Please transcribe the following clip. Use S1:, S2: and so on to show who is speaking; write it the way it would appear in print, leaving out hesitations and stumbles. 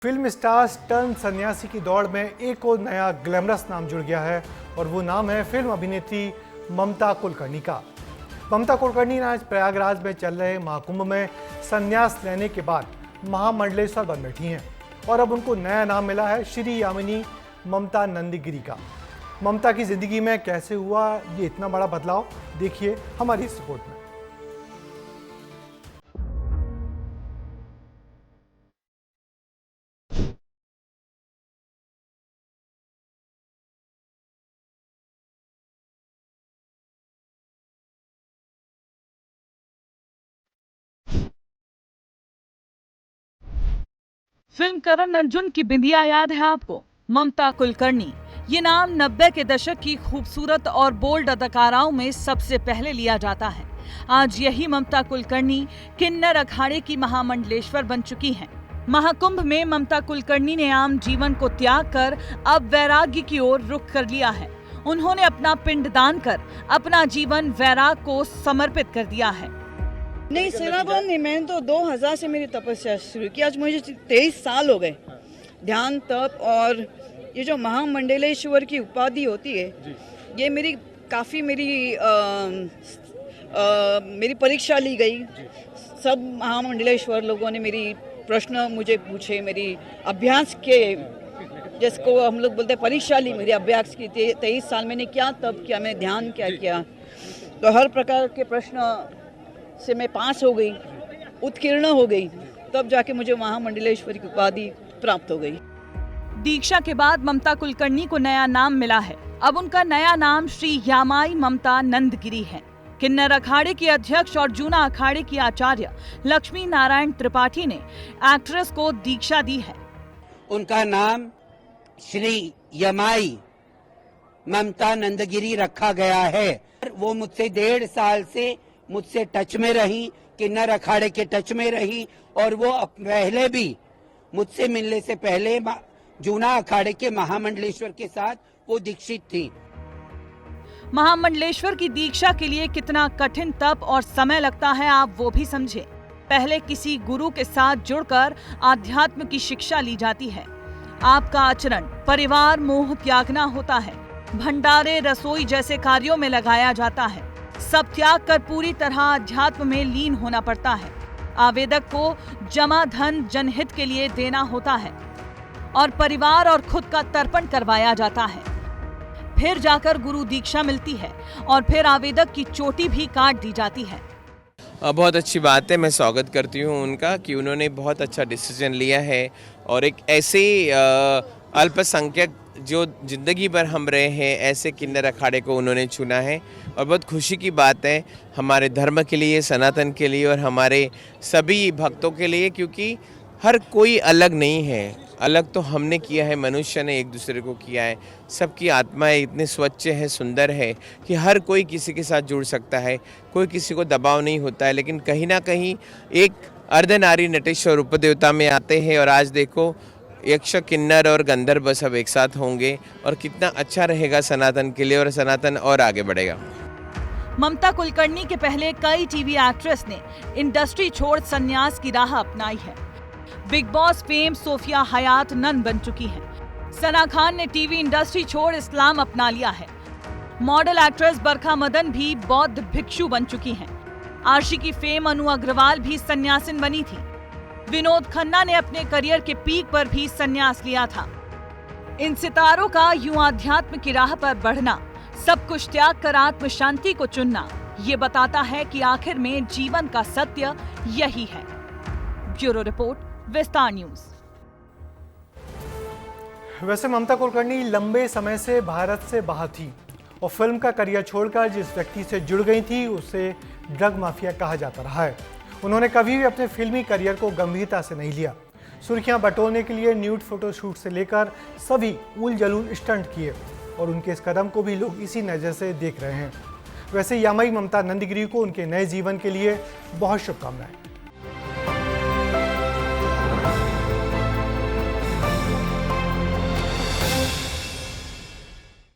S1: Film stars turn सन्यासी की दौड़ में एक और नया ग्लैमरस नाम जुड़ गया है और वो नाम है फिल्म अभिनेत्री ममता कुलकर्णी का। ममता कुलकर्णी ने आज प्रयागराज में चल रहे महाकुंभ में संन्यास लेने के बाद महामंडलेश्वर बन बैठी हैं और अब उनको नया नाम मिला है श्री यामिनी ममता नंदगिरी का। ममता की जिंदगी में कैसे हुआ ये इतना बड़ा बदलाव, देखिए हमारी इस रिपोर्ट में।
S2: फिल्म करण अर्जुन की बिंदिया याद है आपको? ममता कुलकर्णी, ये नाम 90 के दशक की खूबसूरत और बोल्ड अदाकाराओं में सबसे पहले लिया जाता है। आज यही ममता कुलकर्णी किन्नर अखाड़े की महामंडलेश्वर बन चुकी हैं। महाकुंभ में ममता कुलकर्णी ने आम जीवन को त्याग कर अब वैराग्य की ओर रुख कर लिया है। उन्होंने अपना पिंडदान कर अपना जीवन वैराग को समर्पित कर दिया है।
S3: नहीं, सेवाभाव नहीं। मैंने तो 2000 से मेरी तपस्या शुरू की। आज मुझे 23 साल हो गए ध्यान, तप और ये जो महामंडलेश्वर की उपाधि होती है, ये मेरी काफ़ी मेरी परीक्षा ली गई। सब महामंडलेश्वर लोगों ने मेरी प्रश्न मुझे पूछे, मेरी अभ्यास के, जिसको हम लोग बोलते हैं परीक्षा ली, मेरी अभ्यास की। 23 साल मैंने क्या तप किया, मैं ध्यान क्या किया, तो हर प्रकार के प्रश्न से मैं पास हो गई, उत्कीर्ण हो गई, तब जाके मुझे महामंडलेश्वरी की उपाधि प्राप्त हो गई।
S2: दीक्षा के बाद ममता कुलकर्णी को नया नाम मिला है। अब उनका नया नाम श्री यामाई ममता नंदगिरी है। किन्नर अखाड़े की अध्यक्ष और जूना अखाड़े की आचार्य लक्ष्मी नारायण त्रिपाठी ने एक्ट्रेस को दीक्षा दी है।
S4: उनका नाम श्री यमाई ममता नंदगिरी रखा गया है। वो मुझसे 1.5 साल से मुझसे टच में रही, किन्नर अखाड़े के टच में रही, और वो पहले भी मुझसे मिलने से पहले जूना अखाड़े के महामंडलेश्वर के साथ वो दीक्षित थी।
S2: महामंडलेश्वर की दीक्षा के लिए कितना कठिन तप और समय लगता है, आप वो भी समझे। पहले किसी गुरु के साथ जुड़कर आध्यात्म की शिक्षा ली जाती है। आपका आचरण, परिवार मोह त्यागना होता है। भंडारे, रसोई जैसे कार्यों में लगाया जाता है। सब त्याग कर पूरी तरह अध्यात्म में लीन होना पड़ता है। आवेदक को जमा धन जनहित के लिए देना होता है और परिवार और खुद का तर्पण करवाया जाता है। फिर जाकर गुरु दीक्षा मिलती है और फिर आवेदक की चोटी भी काट दी जाती है।
S5: बहुत अच्छी बात है, मैं स्वागत करती हूँ उनका कि उन्होंने बहुत अच्छा डिसीजन लिया है और एक ऐसे अल्पसंख्यक जो जिंदगी भर हम रहे हैं, ऐसे किन्नर अखाड़े को उन्होंने चुना है और बहुत खुशी की बात है हमारे धर्म के लिए, सनातन के लिए और हमारे सभी भक्तों के लिए, क्योंकि हर कोई अलग नहीं है। अलग तो हमने किया है, मनुष्य ने एक दूसरे को किया है। सबकी आत्माएं इतने स्वच्छ है, सुंदर है कि हर कोई किसी के साथ जुड़ सकता है, कोई किसी को दबाव नहीं होता है। लेकिन कहीं ना कहीं एक अर्धनारी नटेश्वर उपदेवता में आते हैं और आज देखो यक्ष, किन्नर और गंधर्व सब एक साथ होंगे और कितना अच्छा रहेगा सनातन के लिए और सनातन और आगे बढ़ेगा।
S2: ममता कुलकर्णी के पहले कई टीवी एक्ट्रेस ने इंडस्ट्री छोड़ संन्यास की राह अपनाई है। बिग बॉस फेम सोफिया हयात नन बन चुकी हैं। सना खान ने टीवी इंडस्ट्री छोड़ इस्लाम अपना लिया है। मॉडल एक्ट्रेस बरखा मदन भी बौद्ध भिक्षु बन चुकी हैं। आशिकी फेम अनु अग्रवाल भी सन्यासिन बनी थी। विनोद खन्ना ने अपने करियर के पीक पर भी संन्यास लिया था। इन सितारों का यूं आध्यात्म की राह पर बढ़ना, सब कुछ त्याग कर आत्म शांति को चुनना, ये बताता है कि आखिर में जीवन का सत्य यही है। ब्यूरो रिपोर्ट, विस्तार न्यूज।
S1: वैसे ममता कुलकर्णी लंबे समय से भारत से बाहर थी और फिल्म का करियर छोड़कर जिस व्यक्ति से जुड़ गई थी उसे ड्रग माफिया कहा जाता रहा है। उन्होंने कभी भी अपने फिल्मी करियर को गंभीरता से नहीं लिया। सुर्खियां बटोरने के लिए न्यूड फोटोशूट से लेकर सभी उल जलूल स्टंट किए और उनके इस कदम को भी लोग इसी नज़र से देख रहे हैं। वैसे यामाई ममता नंदगिरी को उनके नए जीवन के लिए बहुत शुभकामनाएं।